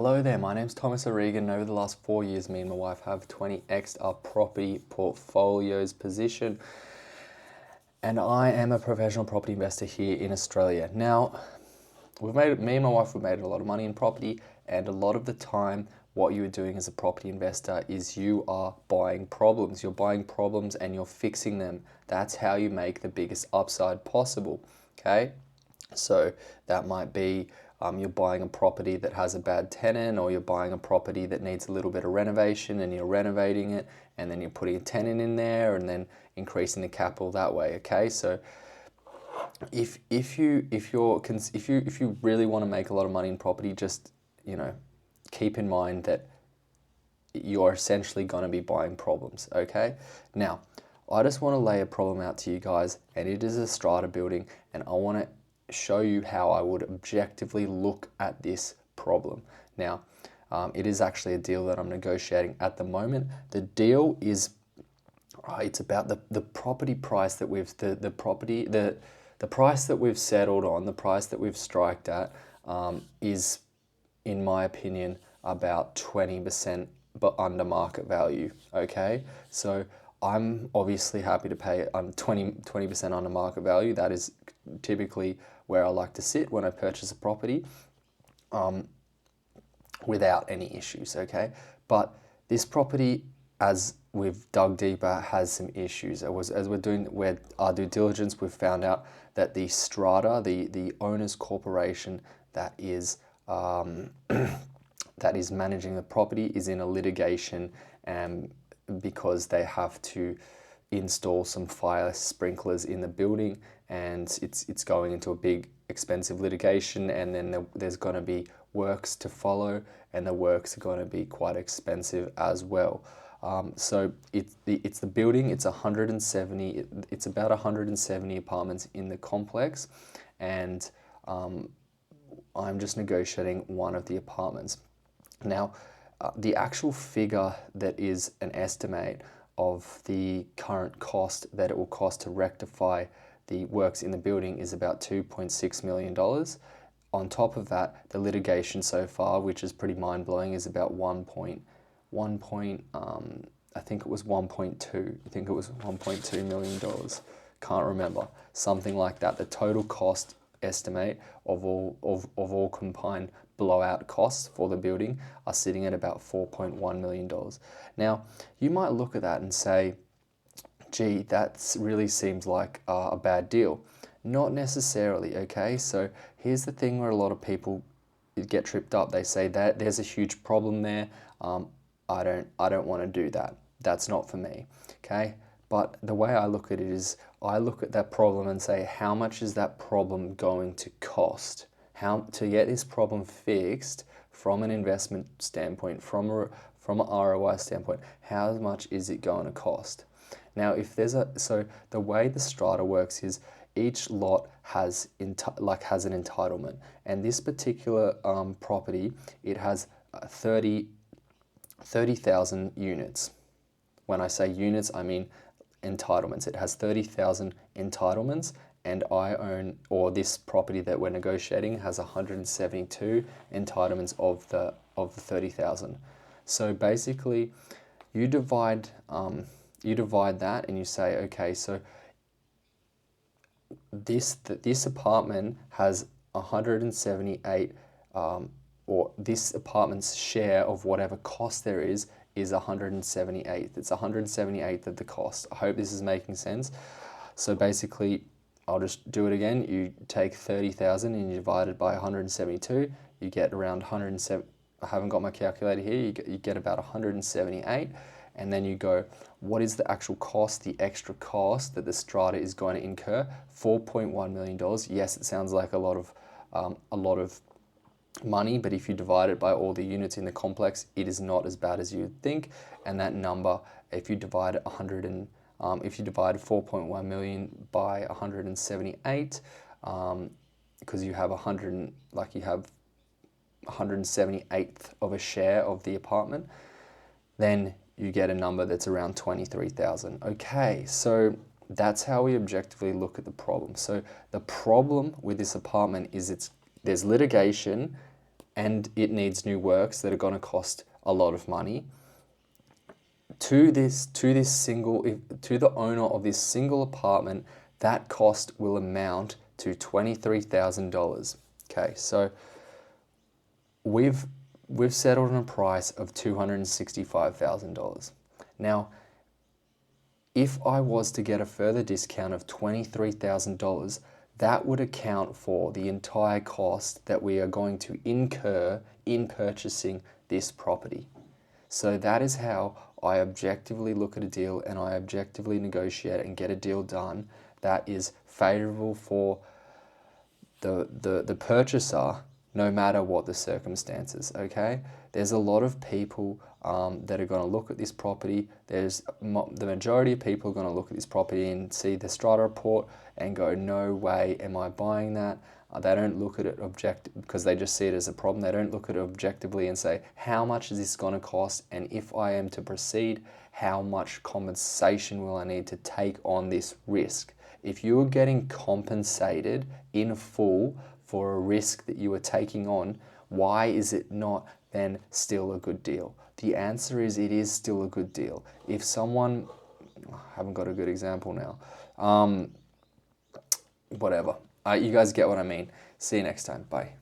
Hello there, my name's Thomas O'Regan, and over the last 4 years, me and my wife have 20x'd our property portfolio's position, and I am a professional property investor here in Australia. Now, me and my wife have made a lot of money in property, and a lot of the time, what you are doing as a property investor is you are buying problems. You're buying problems and you're fixing them. That's how you make the biggest upside possible, okay? So that might be you're buying a property that has a bad tenant, or you're buying a property that needs a little bit of renovation and you're renovating it, and then you're putting a tenant in there and then increasing the capital that way. Okay, so if you really want to make a lot of money in property, just keep in mind that you're essentially going to be buying problems. Okay, now I just want to lay a problem out to you guys, and it is a strata building, and I want to show you how I would objectively look at this problem. Now, it is actually a deal that I'm negotiating at the moment. The deal is, it's about the property price that the price that we've settled on, the price that we've striked at, is, in my opinion, about 20% but under market value. Okay, so I'm obviously happy to pay 20% under market value. That is typically where I like to sit when I purchase a property, without any issues. Okay, but this property, as we've dug deeper, has some issues. As we're doing our due diligence, we've found out that the strata, the owner's corporation that is that is managing the property, is in a litigation, because they have to install some fire sprinklers in the building, and it's going into a big expensive litigation, and then there's going to be works to follow, and the works are going to be quite expensive as well. So it's the building. It's about 170 apartments in the complex, and I'm just negotiating one of the apartments. Now, the actual figure that is an estimate of the current cost that it will cost to rectify the works in the building is about $2.6 million. On top of that, the litigation so far, which is pretty mind-blowing, is about I think it was 1.2. I think it was $1.2 million. Can't remember. Something like that. The total cost estimate of all combined blowout costs for the building are sitting at about $4.1 million. Now, you might look at that and say, gee, that really seems like a bad deal. Not necessarily, okay? So here's the thing where a lot of people get tripped up. They say that there's a huge problem there. I don't want to do that. That's not for me, okay? But the way I look at it is, I look at that problem and say, how much is that problem going to cost? How to get this problem fixed from an investment standpoint, from an ROI standpoint, how much is it going to cost? Now, so the way the strata works is each lot has an entitlement, and this particular property, it has 30,000 units. When I say units, I mean entitlements. It has 30,000 entitlements, and this property that we're negotiating has 172 entitlements of the 30,000. So basically, you divide that and you say, okay, so this apartment has 178, or this apartment's share of whatever cost there is 178th. It's 178th of the cost. I hope this is making sense. So basically, I'll just do it again. You take 30,000 and you divide it by 172. You get around 107. I haven't got my calculator here. You get about 178, and then you go, what is the actual cost, the extra cost that the strata is going to incur? $4.1 million. Yes, it sounds like a lot of money, but if you divide it by all the units in the complex, it is not as bad as you would think. And that number, if you divide 4.1 million by 178, because you have 178th of a share of the apartment, then you get a number that's around 23,000. Okay, so that's how we objectively look at the problem. So the problem with this apartment is there's litigation, and it needs new works that are going to cost a lot of money, to the owner of this single apartment, that cost will amount to $23,000. Okay, so we've settled on a price of $265,000. Now, if I was to get a further discount of $23,000, that would account for the entire cost that we are going to incur in purchasing this property. So that is how I objectively look at a deal, and I objectively negotiate and get a deal done that is favorable for the purchaser, no matter what the circumstances, okay? There's a lot of people that are going to look at this property. The majority of people are going to look at this property and see the strata report and go, no way am I buying that. They don't look at it because they just see it as a problem. They don't look at it objectively and say, how much is this going to cost? And if I am to proceed, how much compensation will I need to take on this risk? If you are getting compensated in full for a risk that you are taking on, why is it not then still a good deal? The answer is it is still a good deal. If someone, I haven't got a good example now, whatever. You guys get what I mean. See you next time. Bye.